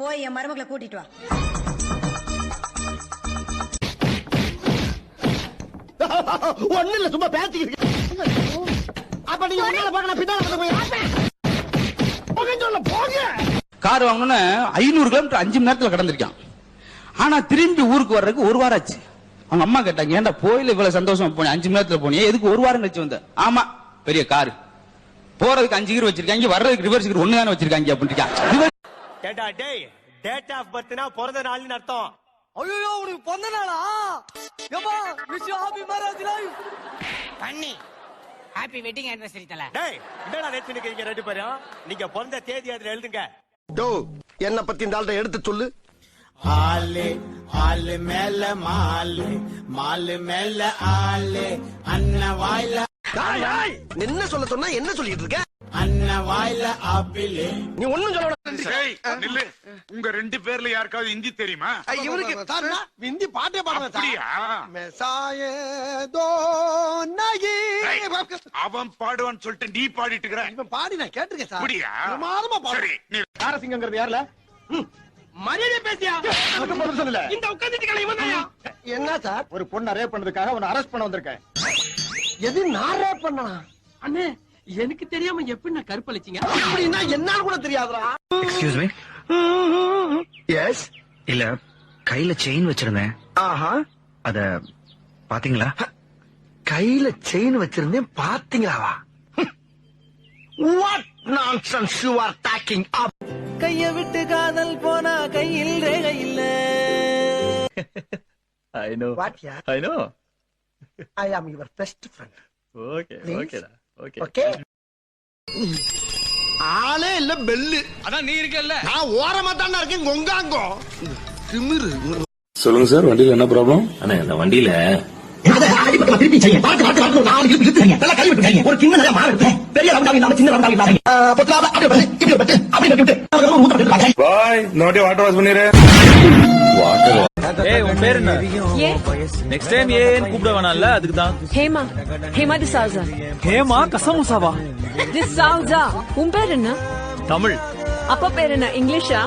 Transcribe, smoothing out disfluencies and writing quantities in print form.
போய் என் மருமகளை கூட்டிட்டு வா. ஒண்ணு இல்ல, சும்மா பேசிக்கிட்டு. அப்ப நீங்க முன்னால போங்க, பின்னால போங்க. கார் வாங்கணும்னு 500 கிலோமீட்டர் 5 மணி நேரத்துல கடந்திருக்கான். ஆனா திரும்பி ஊருக்கு வர்றதுக்கு 1 வாரம் ஆச்சு. அவங்க அம்மா கேட்டாங்க, ஏன்டா போயில இவ்வளவு சந்தோஷமா போனேன், 5 மணி நேரத்துல போனியே, எதுக்கு 1 வாரம் கழிச்சு வந்த? ஆமா, பெரிய கார், போறதுக்கு 5 கீர் வச்சிருக்காங்க, வர்றதுக்கு ரிவர்ஸ் கீர் 1 தானே வச்சிருக்காங்க அப்படின்னு. கேட்டா டேய், டேட் ஆஃப் பர்த்னா பிறந்த நாள்னு அர்த்தம். ஐயோ, உனக்கு பிறந்த நாளா? ஏப்பா, wish you happy marriage life. பண்ணி ஹாப்பி வெட்டிங் ஆனிவர்சரி தல. டேய், என்னடா வெச்சு நிக்கிறீங்க ரெண்டு பேரும்? நீங்க பிறந்த தேதி அதுல எழுதுங்க. டோ, என்ன பத்தி இந்த ஆள்கிட்ட எடுத்து சொல்லு. ஆளு ஆளு மேல மாலு மாலு மேல ஆளு அண்ண வாயில என்ன சொல்ல சொன்னா என்ன சொல்லிட்டு இருக்க? அண்ண வாயில ஆப்பிளு. நீ ஒண்ணும் சொல்ல. உங்க 2 பேர்ல யாருக்காவது ஹிந்தி தெரியுமா? இவருக்கு சார் ஹிந்தி பாட்டே பாடுறேன் சார். மெசாயே தோ நகி. அவன் பாடுவான்னு சொல்லிட்டு நீ பாடிட்டு இருக்கற. இவன் பாடி நான் கேட்டிருக்கேன் சார். அப்படியா? பிரமாதமா பாடு. சரி, நீ நாரசிங்கங்கிறது யாருல? மரியாதை பேசியா? எனக்கு பதில் சொல்லல. இந்த உட்கார்ந்துட்டு கலை வந்தாயா? என்ன சார்? ஒரு பொண்ணு ரேப் பண்ணதுக்காக அவனை அரெஸ்ட் பண்ண வந்திருக்கேன். எது நான் ரேப் பண்ணனா? அண்ணே, எனக்கு தெரியாம எப்படி நான் கருப்பளிச்சீங்க? அப்படின்னா என்னால கூட தெரியாதுடா. Excuse me. எஸ். இல்ல, கையில செயின் வச்சிருந்தேன். ஆஹா. அத பாத்தீங்களா? கையில செயின் வச்சிருந்தேன், பாத்தீங்களாவா? What nonsense you are talking up. கைய விட்டு காதல் போனா கையில் ரேகை இல்ல. I know. What yeah? I know. I am your best friend. Okay, Please? okay, okay. Okay. ஆளே இல்ல, பெல்லு. அதான் நீ இருக்கல்ல. நான் ஓரமா தானே இருக்கேன், கொங்காங்கோ. திமிரு. சொல்லுங்க சார், வண்டியில என்ன ப்ராப்ளம்? அண்ணா, இந்த வண்டியில திருப்பி செய்ய பார்த்து பார்த்து பார்த்து 4 கிலோ இழுத்துறீங்க. நல்லா கை விட்டுறீங்க. ஒரு சின்ன நிறைய மாறு இருக்கு. பெரிய ரவுண்டாவி இல்லாம சின்ன ரவுண்டாவி இல்லாம பத்தலாத அப்படியே பட்டு இப்படி பட்டு அப்படி விட்டு அவங்க மூத்த விட்டுறாங்க. பாய், இந்த வாட்டி வாட்டர் வாஷ் பண்ணிரு. ஏய், உன் பேர் என்ன? நெக்ஸ்ட் டைம் ஏன்னு கூப்பிட வேணாம்ல, அதுக்கு தான். ஹேமா. ஹேமா டிசவுசா. ஹேமா கசமுசாவா? டிசவுசா. உன் பேர் என்ன? தமிழ். அப்பா பேர் என்ன? இங்கிலீஷா?